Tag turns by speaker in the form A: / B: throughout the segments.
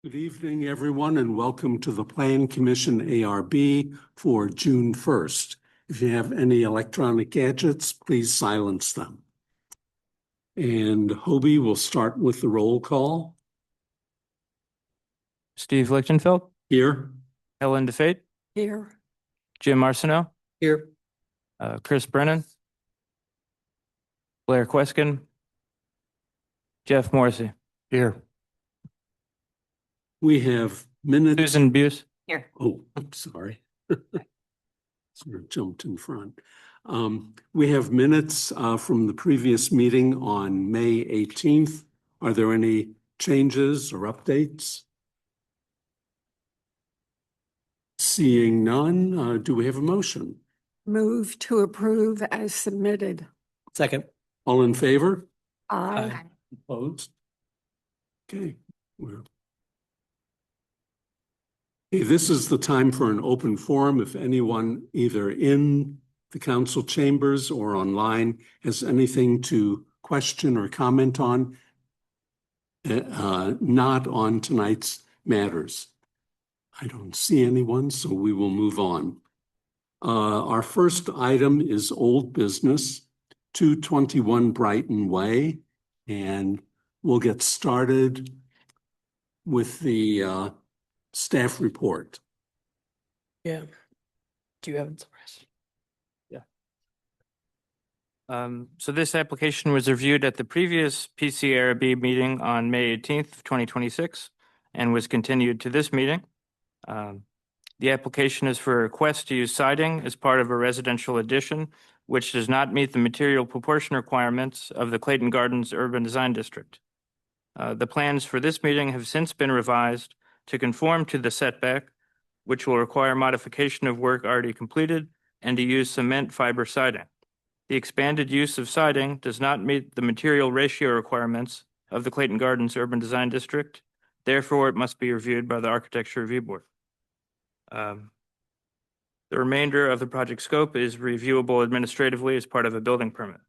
A: Good evening, everyone, and welcome to the Plan Commission ARB for June 1st. If you have any electronic gadgets, please silence them. And Hobie will start with the roll call.
B: Steve Lichtenfeld,
A: Here.
B: Helen DeFate,
C: Here.
B: Jim Arsenault,
C: Here.
B: Chris Brennan, Blair Queskin, Jeff Morrissey. Here.
A: We have minutes.
B: Susan Buse.
C: Here.
A: Oh, I'm sorry. Sort of jumped in front. We have minutes from the previous meeting on May 18th. Are there any changes or updates? Seeing none, do we have a motion?
C: Move to approve as submitted.
D: Second.
A: All in favor?
C: Aye.
A: Opposed? Okay. Okay, this is the time for an open forum. If anyone either in the council chambers or online has anything to question or comment on, not on tonight's matters. I don't see anyone, so we will move on. Our first item is old business, 221 Brighton Way, and we'll get started with the staff report.
D: Yeah. Do you have it?
B: So this application was reviewed at the previous Pc-Arb meeting on May 18th, 2026, and was continued to this meeting. The application is for a request to use siding as part of a residential addition, which does not meet the material proportion requirements of the Clayton Gardens Urban Design District. The plans for this meeting have since been revised to conform to the setback, which will require modification of work already completed and to use cement fiber siding. The expanded use of siding does not meet the material ratio requirements of the Clayton Gardens Urban Design District. Therefore, it must be reviewed by the Architecture Review Board. The remainder of the project scope is reviewable administratively as part of a building permit.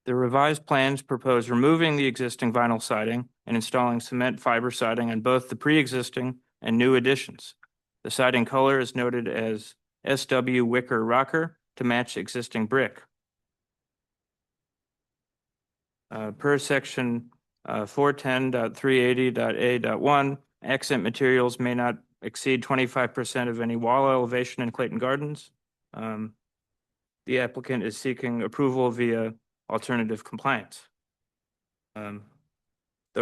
B: The revised plans propose removing the existing vinyl siding and installing cement fiber siding on both the pre-existing and new additions. The siding color is noted as SW Wicker Rocker to match existing brick. Per section 410.380.A.1, accent materials may not exceed 25% of any wall elevation in Clayton Gardens. The applicant is seeking approval via alternative compliance. The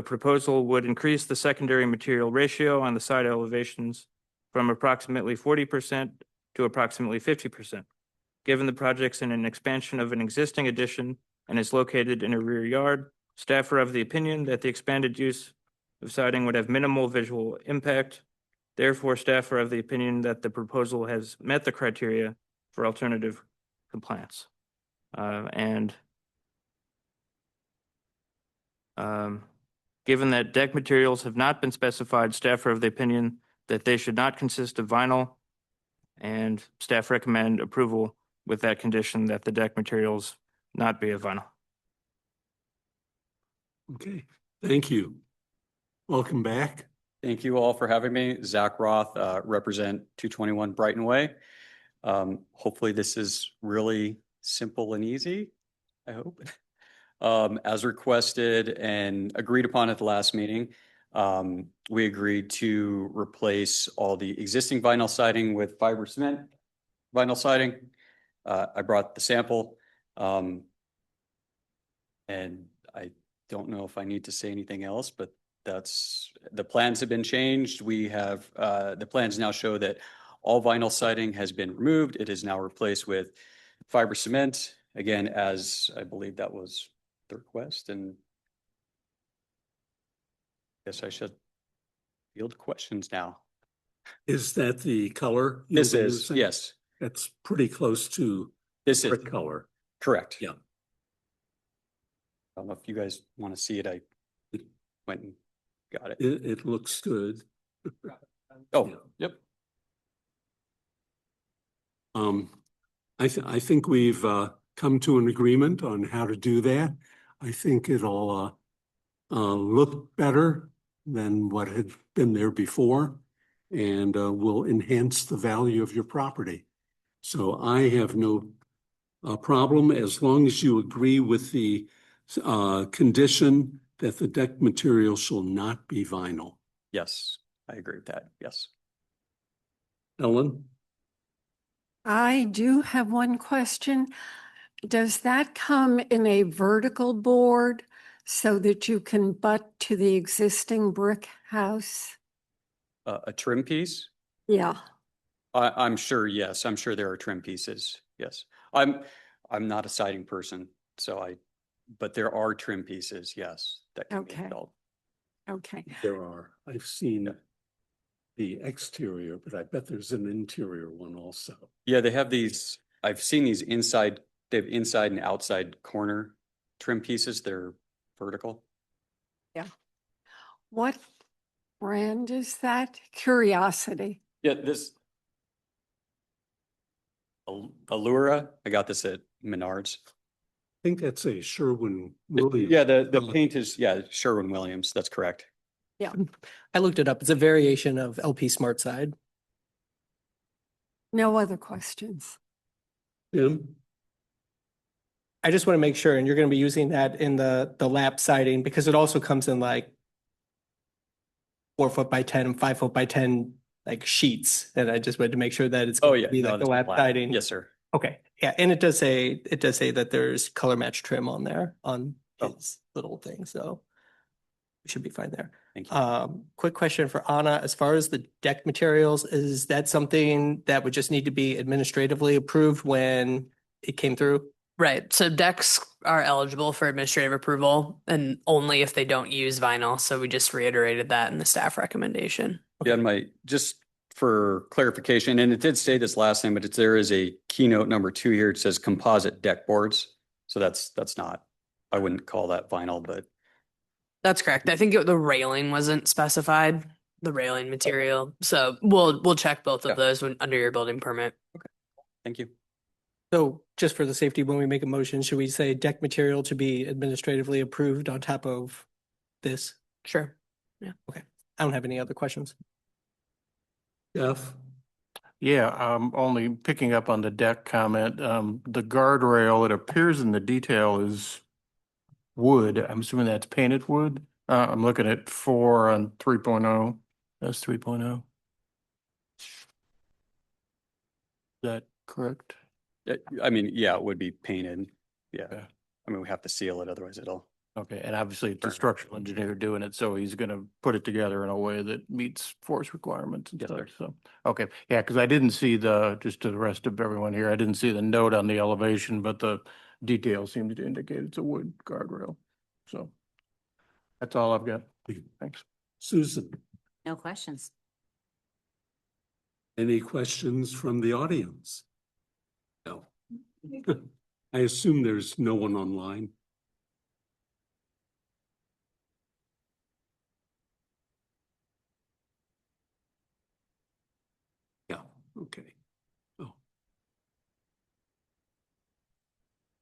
B: proposal would increase the secondary material ratio on the side elevations from approximately 40% to approximately 50%. Given the project's in an expansion of an existing addition and is located in a rear yard, staff are of the opinion that the expanded use of siding would have minimal visual impact. Therefore, staff are of the opinion that the proposal has met the criteria for alternative compliance. Given that deck materials have not been specified, staff are of the opinion that they should not consist of vinyl, and staff recommend approval with that condition that the deck materials not be of vinyl.
A: Okay, thank you. Welcome back.
E: Thank you all for having me. Zach Roth, represent 221 Brighton Way. Hopefully this is really simple and easy, I hope. As requested and agreed upon at the last meeting, we agreed to replace all the existing vinyl siding with fiber cement vinyl siding. I brought the sample, and I don't know if I need to say anything else, but the plans have been changed. We have, the plans now show that all vinyl siding has been removed. It is now replaced with fiber cement, again, as I believe that was the request, and I guess I should field questions now.
A: Is that the color?
E: This is, yes.
A: That's pretty close to
E: This is
A: brick color.
E: correct.
A: Yeah.
E: I don't know if you guys want to see it. I went and got it.
A: It looks good.
E: Oh,
A: Yeah.
E: yep.
A: I think we've come to an agreement on how to do that. I think it'll look better than what had been there before and will enhance the value of your property. So I have no problem as long as you agree with the condition that the deck material shall not be vinyl.
E: Yes, I agree with that. Yes.
A: Ellen?
C: I do have one question. Does that come in a vertical board so that you can butt to the existing brick house?
E: A trim piece?
C: Yeah,
E: I'm sure, yes. I'm sure there are trim pieces. Yes. I'm not a siding person, so but there are trim pieces, yes, that can be
C: Okay.
E: installed.
C: okay.
A: There are. I've seen the exterior, but I bet there's an interior one also.
E: Yeah, they have these, I've seen these inside, they have inside and outside corner trim pieces. They're vertical.
C: What brand is that? Curiosity.
E: Yeah, this Allura, I got this at Menards.
A: I think that's a Sherwin-Williams.
E: Yeah, the paint is, yeah, Sherwin-Williams. That's correct.
D: I looked it up. It's a variation of LP Smart Side.
C: No other questions.
A: Tim?
D: I just want to make sure, and you're going to be using that in the lap siding because it also comes in like 4 foot by 10 and 5 foot by 10 like sheets. And I just wanted to make sure that it's
E: Oh,
D: going
E: yeah.
D: to be
E: no,
D: like the
E: that's
D: lap
E: black.
D: siding.
E: Yes, sir.
D: Okay. Yeah. And it does say that there's color match trim on there on
E: Oh.
D: his little thing. So we should be fine there.
E: Thank you.
D: Quick question for Anna. As far as the deck materials, is that something that would just need to be administratively approved when it came through?
F: Right. So decks are eligible for administrative approval and only if they don't use vinyl. So we just reiterated that in the staff recommendation.
E: Yeah, and just for clarification, and it did say this last time, but there is a keynote number 2 here. It says composite deck boards. So that's not, I wouldn't call that vinyl, but
F: That's correct. I think the railing wasn't specified, the railing material. So we'll check both
E: Yeah.
F: of those under your building permit.
E: thank you.
D: So just for the safety, when we make a motion, should we say deck material to be administratively approved on top of this?
F: Sure.
D: I don't have any other questions.
A: Jeff?
G: Yeah, only picking up on the deck comment, the guardrail, it appears in the detail is wood. I'm assuming that's painted wood. I'm looking at 4 on 3.0. That's 3.0. Is that correct?
E: I mean, yeah, it would be painted. Yeah.
G: Okay.
E: I mean, we have to seal it, otherwise it'll.
G: Okay, and obviously it's a
E: Burn.
G: structural engineer doing it, so he's gonna put it together in a way that meets force requirements and
E: Yes,
G: stuff,
E: sir.
G: so. Okay, yeah, because I didn't see just to the rest of everyone here, I didn't see the note on the elevation, but the detail seemed to indicate it's a wood guardrail, so. That's all I've got. Thanks.
A: Susan?
H: No questions.
A: Any questions from the audience? No. I assume there's no one online. Yeah, okay. Oh.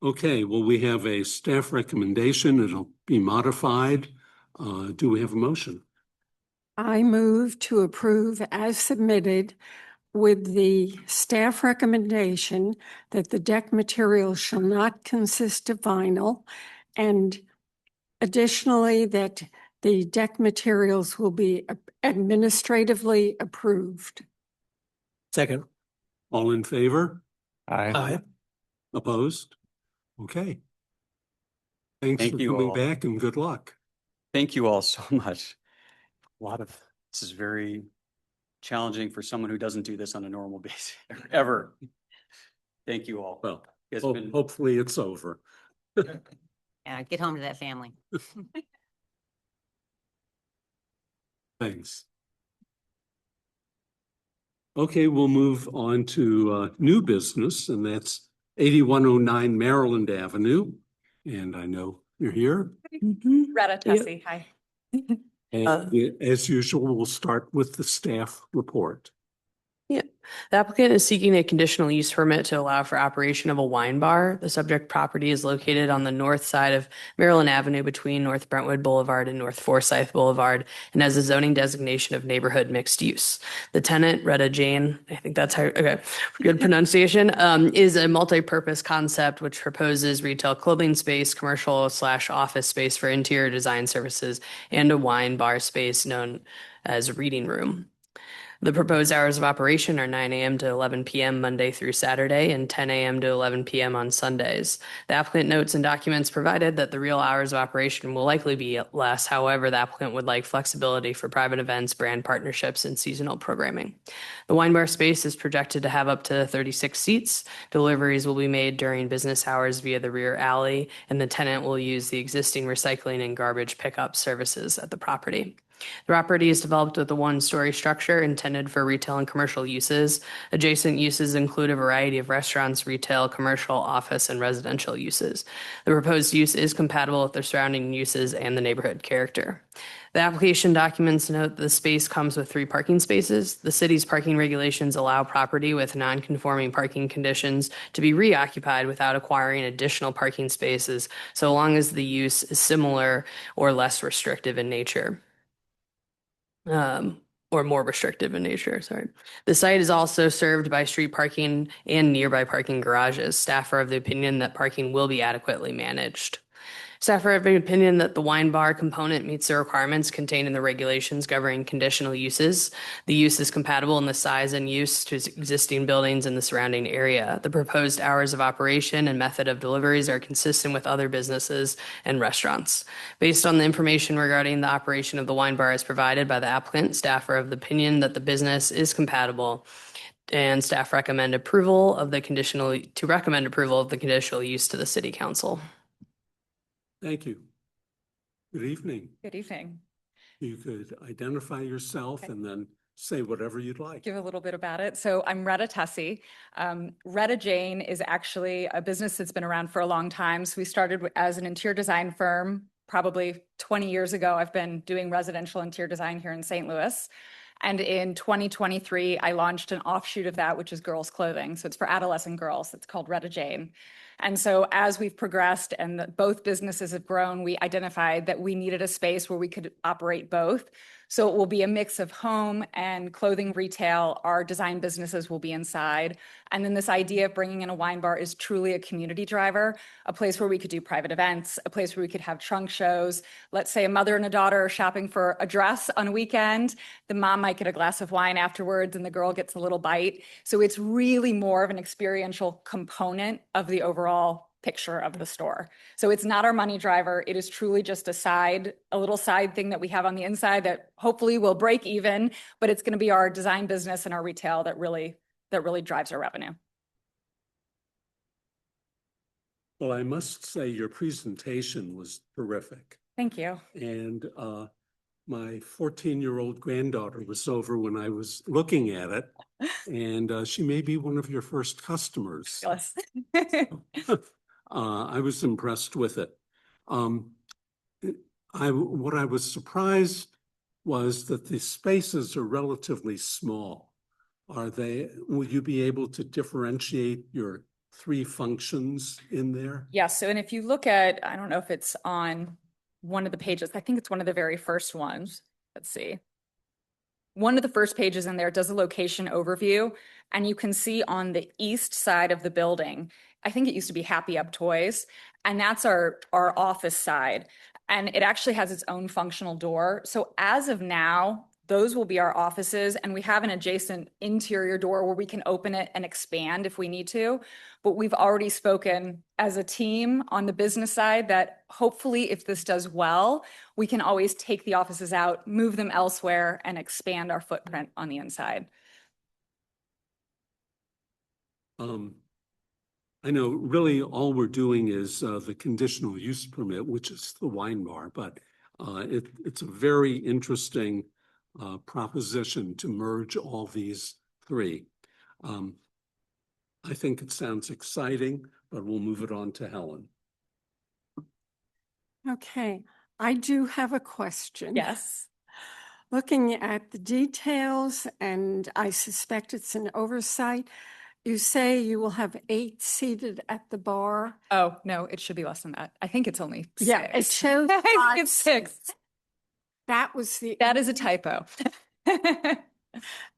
A: Okay, well, we have a staff recommendation. It'll be modified. Do we have a motion?
C: I move to approve as submitted with the staff recommendation that the deck material shall not consist of vinyl, and additionally that the deck materials will be administratively approved.
D: Second.
A: All in favor?
G: Aye.
A: Opposed? Okay. Thanks
E: Thank
A: for
E: you
A: coming
E: all.
A: back and good luck.
E: Thank you all so much. This is very challenging for someone who doesn't do this on a normal basis, ever. Thank you all.
A: Well,
E: It's
A: ho-
E: been,
A: hopefully it's over.
H: Yeah, get home to that family.
A: Thanks. Okay, we'll move on to new business, and that's 8109 Maryland Avenue. And I know you're here.
I: Retta Tessie, hi.
A: And as usual, we'll start with the staff report.
F: Yeah. The applicant is seeking a conditional use permit to allow for operation of a wine bar. The subject property is located on the north side of Maryland Avenue between North Brentwood Boulevard and North Forsyth Boulevard and has a zoning designation of neighborhood mixed use. The tenant, Retta Jane, I think that's how, okay, good pronunciation, is a multi-purpose concept which proposes retail clothing space, commercial/office space for interior design services, and a wine bar space known as a reading room. The proposed hours of operation are 9 a.m. to 11 p.m. Monday through Saturday and 10 a.m. to 11 p.m. on Sundays. The applicant notes and documents provided that the real hours of operation will likely be less. However, the applicant would like flexibility for private events, brand partnerships, and seasonal programming. The wine bar space is projected to have up to 36 seats. Deliveries will be made during business hours via the rear alley, and the tenant will use the existing recycling and garbage pickup services at the property. The property is developed with a one-story structure intended for retail and commercial uses. Adjacent uses include a variety of restaurants, retail, commercial, office, and residential uses. The proposed use is compatible with the surrounding uses and the neighborhood character. The application documents note the space comes with 3 parking spaces. The city's parking regulations allow property with non-conforming parking conditions to be reoccupied without acquiring additional parking spaces, so long as the use is similar or less restrictive in nature. Or more restrictive in nature, sorry. The site is also served by street parking and nearby parking garages. Staff are of the opinion that parking will be adequately managed. Staff are of the opinion that the wine bar component meets the requirements contained in the regulations governing conditional uses. The use is compatible in the size and use to existing buildings in the surrounding area. The proposed hours of operation and method of deliveries are consistent with other businesses and restaurants. Based on the information regarding the operation of the wine bar as provided by the applicant, staff are of the opinion that the business is compatible, and staff recommend approval of the conditional use to the city council.
A: Thank you. Good evening.
I: Good evening.
A: You could identify yourself
I: Okay.
A: and then say whatever you'd like.
I: Give a little bit about it. So I'm Retta Tussey. Retta Jane is actually a business that's been around for a long time. So we started as an interior design firm probably 20 years ago. I've been doing residential interior design here in St. Louis. And in 2023, I launched an offshoot of that, which is girls' clothing. So it's for adolescent girls. It's called Retta Jane. And so as we've progressed and both businesses have grown, we identified that we needed a space where we could operate both. So it will be a mix of home and clothing retail. Our design businesses will be inside. And then this idea of bringing in a wine bar is truly a community driver, a place where we could do private events, a place where we could have trunk shows. Let's say a mother and a daughter are shopping for a dress on a weekend. The mom might get a glass of wine afterwards and the girl gets a little bite. So it's really more of an experiential component of the overall picture of the store. So it's not our money driver. It is truly just a little side thing that we have on the inside that hopefully will break even, but it's going to be our design business and our retail that really drives our revenue.
A: Well, I must say your presentation was terrific.
I: Thank you.
A: And my 14-year-old granddaughter was over when I was looking at it, and she may be one of your first customers.
I: Yes.
A: I was impressed with it. What I was surprised was that the spaces are relatively small. Will you be able to differentiate your 3 functions in there?
I: Yes. So, and if you look at, I don't know if it's on one of the pages, I think it's one of the very first ones. Let's see. One of the first pages in there does a location overview, and you can see on the east side of the building, I think it used to be Happy Up Toys, and that's our office side. And it actually has its own functional door. So as of now, those will be our offices, and we have an adjacent interior door where we can open it and expand if we need to. But we've already spoken as a team on the business side that hopefully if this does well, we can always take the offices out, move them elsewhere, and expand our footprint on the inside.
A: I know really all we're doing is the conditional use permit, which is the wine bar, but it's a very interesting proposition to merge all these 3. I think it sounds exciting, but we'll move it on to Helen.
C: Okay, I do have a question.
I: Yes.
C: looking at the details, and I suspect it's an oversight. You say you will have 8 seated at the bar.
I: Oh, no, it should be less than that. I think it's only
C: Yeah, it
I: six.
C: shows
I: I think
C: 5
I: it's 6.
C: seats. That was the
I: That is a typo.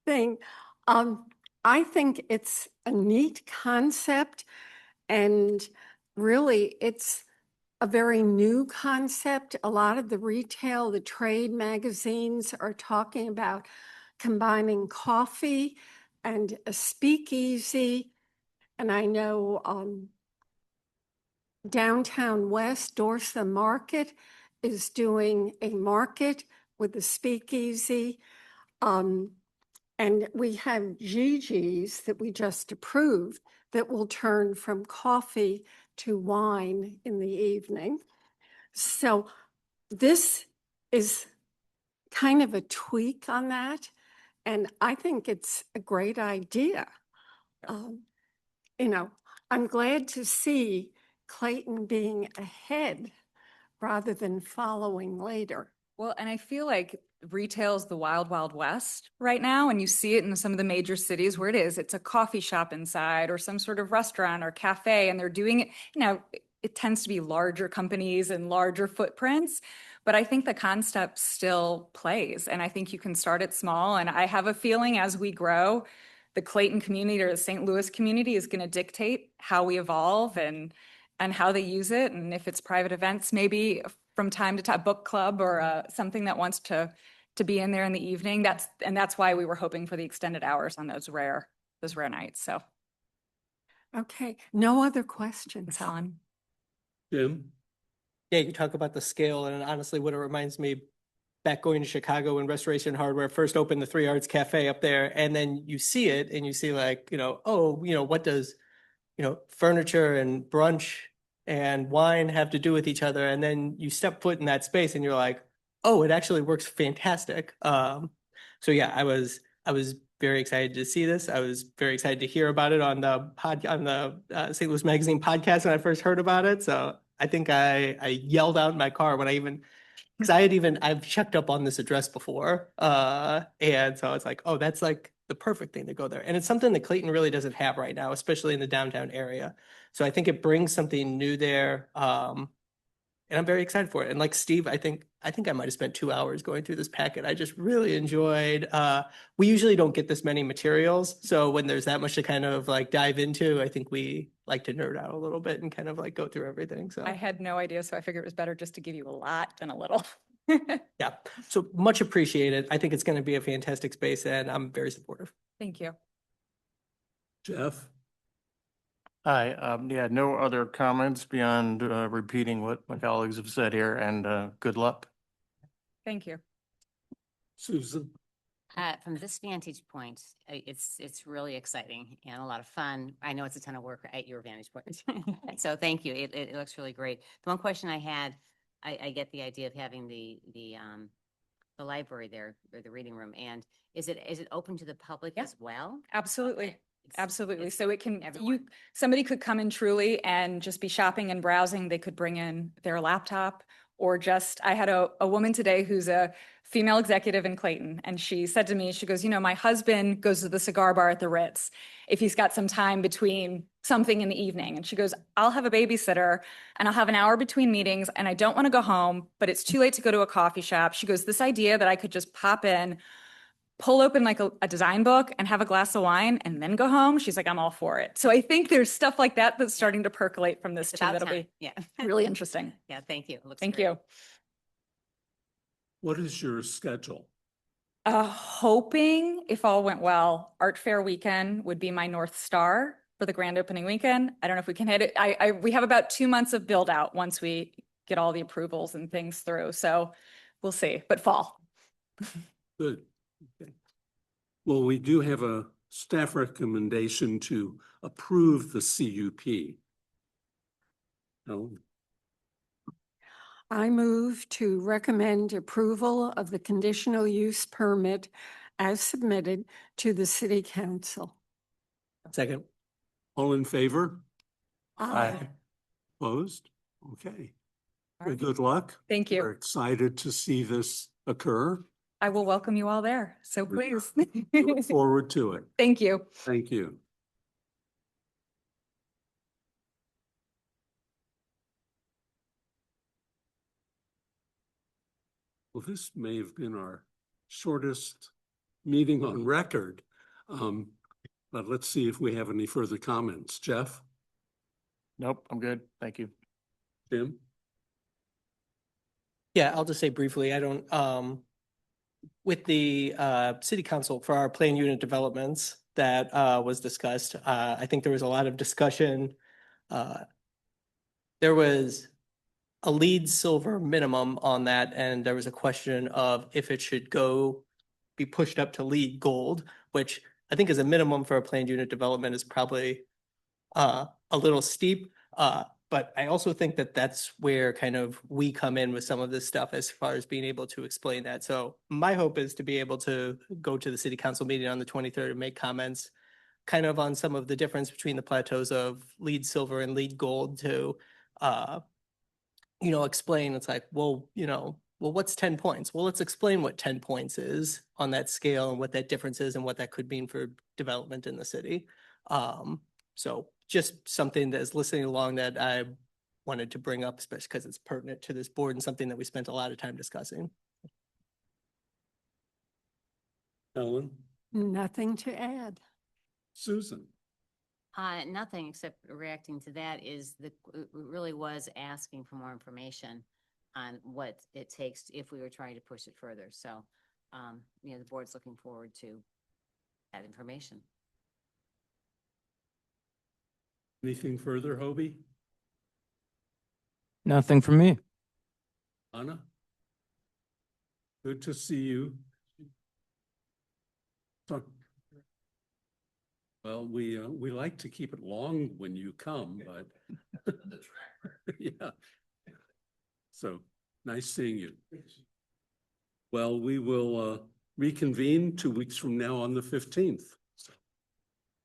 C: thing. I think it's a neat concept, and really it's a very new concept. A lot of the retail, the trade magazines are talking about combining coffee and a speakeasy. And I know downtown West, Dorsa Market is doing a market with a speakeasy. And we have Gigi's that we just approved that will turn from coffee to wine in the evening. So this is kind of a tweak on that. And I think it's a great idea. You know, I'm glad to see Clayton being ahead rather than following later.
I: Well, and I feel like retail's the wild, wild west right now. And you see it in some of the major cities where it is. It's a coffee shop inside or some sort of restaurant or cafe. And they're doing it, it tends to be larger companies and larger footprints. But I think the concept still plays. And I think you can start it small. And I have a feeling as we grow, the Clayton community or the St. Louis community is going to dictate how we evolve and how they use it. And if it's private events, maybe from time to time, book club or something that wants to be in there in the evening. That's why we were hoping for the extended hours on those rare nights. So,
C: Okay, no other questions.
I: Helen.
A: Jim?
D: Yeah, you talk about the scale, and honestly, what it reminds me back going to Chicago when Restoration Hardware first opened the 3 Arts Cafe up there, and then you see it and you see like, what does, furniture and brunch and wine have to do with each other? And then you step foot in that space and you're like, oh, it actually works fantastic. So yeah, I was very excited to see this. I was very excited to hear about it on the St. Louis Magazine podcast when I first heard about it. So I think I yelled out in my car when because I've checked up on this address before. And so it's like, oh, that's like the perfect thing to go there. And it's something that Clayton really doesn't have right now, especially in the downtown area. So I think it brings something new there. And I'm very excited for it. And like Steve, I think I might have spent 2 hours going through this packet. I just really enjoyed, we usually don't get this many materials. So when there's that much to kind of like dive into, I think we like to nerd out a little bit and kind of like go through everything. So
I: I had no idea, so I figured it was better just to give you a lot than a little.
D: yeah, so much appreciated. I think it's going to be a fantastic space and I'm very supportive.
I: Thank you.
A: Jeff?
G: Hi, yeah, no other comments beyond repeating what my colleagues have said here, and good luck.
I: Thank you.
A: Susan?
H: From this vantage point, it's really exciting and a lot of fun. I know it's a ton of work at your vantage point. So thank you. It looks really great. The one question I had, I get the idea of having the library there, or the reading room, and is it open to the public
I: Yeah.
H: as well?
I: Absolutely.
H: Okay.
I: Absolutely.
H: it's
I: So it can,
H: everyone.
I: somebody could come in truly and just be shopping and browsing. They could bring in their laptop or I had a woman today who's a female executive in Clayton. And she said to me, she goes, my husband goes to the cigar bar at the Ritz if he's got some time between something in the evening. And she goes, I'll have a babysitter and I'll have an hour between meetings and I don't want to go home, but it's too late to go to a coffee shop. She goes, this idea that I could just pop in, pull open like a design book and have a glass of wine and then go home. She's like, I'm all for it. So I think there's stuff like that that's starting to percolate from this
H: It's
I: too.
H: about
I: That'll
H: time.
I: be
H: Yeah.
I: really interesting.
H: Yeah, thank you. It looks
I: Thank
H: great.
I: you.
A: What is your schedule?
I: Hoping if all went well, Art Fair weekend would be my North Star for the grand opening weekend. I don't know if we can hit it. We have about 2 months of build out once we get all the approvals and things through. So we'll see, but fall.
A: Good. Okay. Well, we do have a staff recommendation to approve the CUP. No,
C: I move to recommend approval of the conditional use permit as submitted to the city council.
D: Second.
A: all in favor?
G: Aye.
A: Opposed? Okay.
I: All right.
A: Good luck.
I: Thank
A: We're
I: you.
A: excited to see this occur.
I: I will welcome you all there. So please.
A: Look forward to it.
I: Thank you.
A: Thank you. Well, this may have been our shortest meeting on record. But let's see if we have any further comments. Jeff?
G: Nope, I'm good. Thank you.
A: Tim?
D: Yeah, I'll just say briefly, I don't, with the city council for our plan unit developments that was discussed, I think there was a lot of discussion. There was a lead silver minimum on that, and there was a question of if it should be pushed up to lead gold, which I think is a minimum for a planned unit development is probably a little steep. But I also think that that's where kind of we come in with some of this stuff as far as being able to explain that. So my hope is to be able to go to the city council meeting on the 23rd and make comments kind of on some of the difference between the plateaus of lead silver and lead gold to, explain. It's like, well, what's 10 points? Well, let's explain what 10 points is on that scale and what that difference is and what that could mean for development in the city. So just something that is listening along that I wanted to bring up, especially because it's pertinent to this board and something that we spent a lot of time discussing.
A: Ellen?
C: Nothing to add.
A: Susan?
H: Nothing except reacting to that is really was asking for more information on what it takes if we were trying to push it further. So, the board's looking forward to that information.
A: Anything further, Hobie?
B: Nothing from me.
A: Anna? Good to see you. Well, we like to keep it long when you come, but yeah. So nice seeing you. Well, we will reconvene 2 weeks from now on the 15th.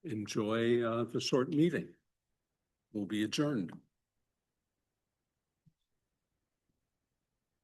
A: Enjoy the short meeting. We'll be adjourned.